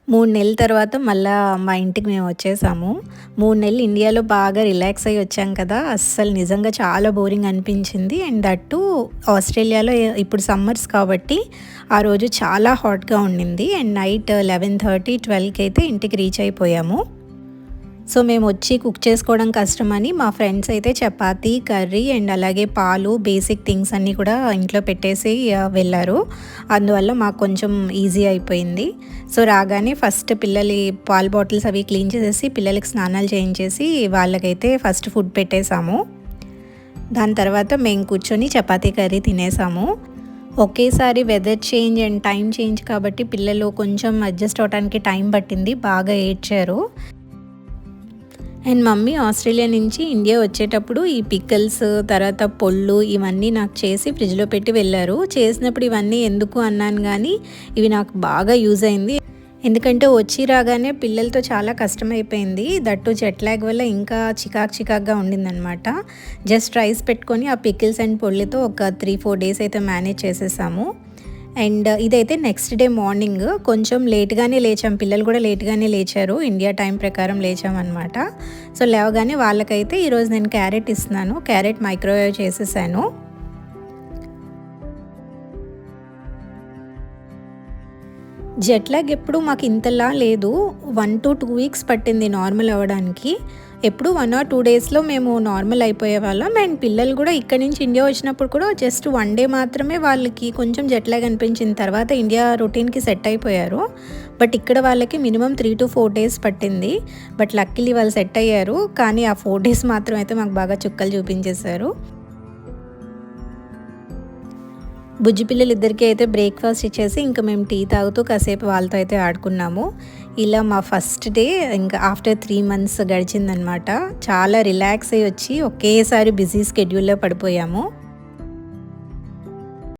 3 నెలల తర్వాత మళ్ళా మా ఇంటికి మేము వచ్చేసాము. 3 నెలలు ఇండియాలో బాగా రిలాక్స్ అయ్యి వచ్చాం కదా! అస్సలు నిజంగా చాలా బోరింగ్ అనిపించింది. అండ్ దట్ టూ ఆస్ట్రేలియాలో ఇప్పుడు సమ్మర్స్ కాబట్టి ఆ రోజు చాలా హాట్‌గా ఉండింది. అండ్ నైట్ 11:30, 12కి అయితే ఇంటికి రీచ్ అయిపోయాము. సో మేము వచ్చి కుక్ చేసుకోవడం కష్టమని మా ఫ్రెండ్స్ అయితే చపాతీ, కర్రీ అండ్ అలాగే పాలు, బేసిక్ థింగ్స్ అన్నీ కూడా ఇంట్లో పెట్టేసి వెళ్ళారు. అందువల్ల మాకు కొంచెం ఈజీ అయిపోయింది. సో రాగానే ఫస్ట్ పిల్లలి పాల బాటిల్స్ అవి క్లీన్ చేసేసి పిల్లలకి స్నానాలు చేయించేసి వాళ్ళకైతే ఫస్ట్ ఫుడ్ పెట్టేసాము. దాని తర్వాత మేము కూర్చొని చపాతీ, కర్రీ తినేసాము. ఒకేసారి weather change and time change కాబట్టి పిల్లలు కొంచెం అడ్జస్ట్ అవ్వడానికి టైం పట్టింది. బాగా ఏడ్చారు. అండ్ మమ్మీ ఆస్ట్రేలియా నుంచి ఇండియా వచ్చేటప్పుడు ఈ పికిల్స్ తర్వాత పొళ్ళు ఇవన్నీ నాకు చేసి ఫ్రిడ్జ్లో పెట్టి వెళ్ళారు. చేసినప్పుడు ఇవన్నీ ఎందుకు అన్నాను కానీ ఇవి నాకు బాగా యూజ్ అయింది. ఎందుకంటే వచ్చి రాగానే పిల్లలతో చాలా కష్టమైపోయింది. దట్టు జెట్ లాగ్ వల్ల ఇంకా చికాక్గా ఉండిందనమాట. జస్ట్ రైస్ పెట్టుకొని ఆ పికిల్స్ అండ్ పొళ్ళుతో ఒక 3-4 డేస్ అయితే మేనేజ్ చేసేసాము. అండ్ ఇదైతే నెక్స్ట్ డే మార్నింగ్ కొంచెం లేట్గానే లేచాం. పిల్లలు కూడా లేట్గానే లేచారు. ఇండియా టైం ప్రకారం లేచామన్నమాట. సో లేవగానే వాళ్ళకైతే ఈరోజు నేను క్యారెట్ ఇస్తున్నాను. క్యారెట్ మైక్రోవేవ్ చేసేసాను. జెట్ లాగ్ ఎప్పుడు మాకు ఇంతలా లేదు. 1 to 2 వీక్స్ పట్టింది నార్మల్ అవ్వడానికి. ఎప్పుడు 1 or 2 డేస్లో మేము నార్మల్ అయిపోయే వాళ్ళం. అండ్ పిల్లలు కూడా ఇక్కడి నుంచి ఇండియా వచ్చినప్పుడు కూడా జస్ట్ 1 డే మాత్రమే వాళ్ళకి కొంచెం జెట్ లాగ్ అనిపించిన తర్వాత ఇండియా రొటీన్కి సెట్ అయిపోయారు. బట్ ఇక్కడ వాళ్ళకి మినిమం 3 to 4 డేస్ పట్టింది. బట్ లక్కీలీ వాళ్ళు సెట్ అయ్యారు. కానీ ఆ 4 డేస్ మాత్రం అయితే మాకు బాగా చుక్కలు చూపించేశారు. బుజ్జి పిల్లలిద్దరికీ అయితే బ్రేక్ఫాస్ట్ ఇచ్చేసి ఇంకా మేము టీ తాగుతూ కాసేపు వాళ్ళతో అయితే ఆడుకున్నాము. ఇలా మా ఫస్ట్ డే ఇంకా ఆఫ్టర్ 3 months గడిచిందనమాట. చాలా రిలాక్స్ అయ్యి వచ్చి ఒకేసారి బిజీ స్కెడ్యూల్లో పడిపోయాము.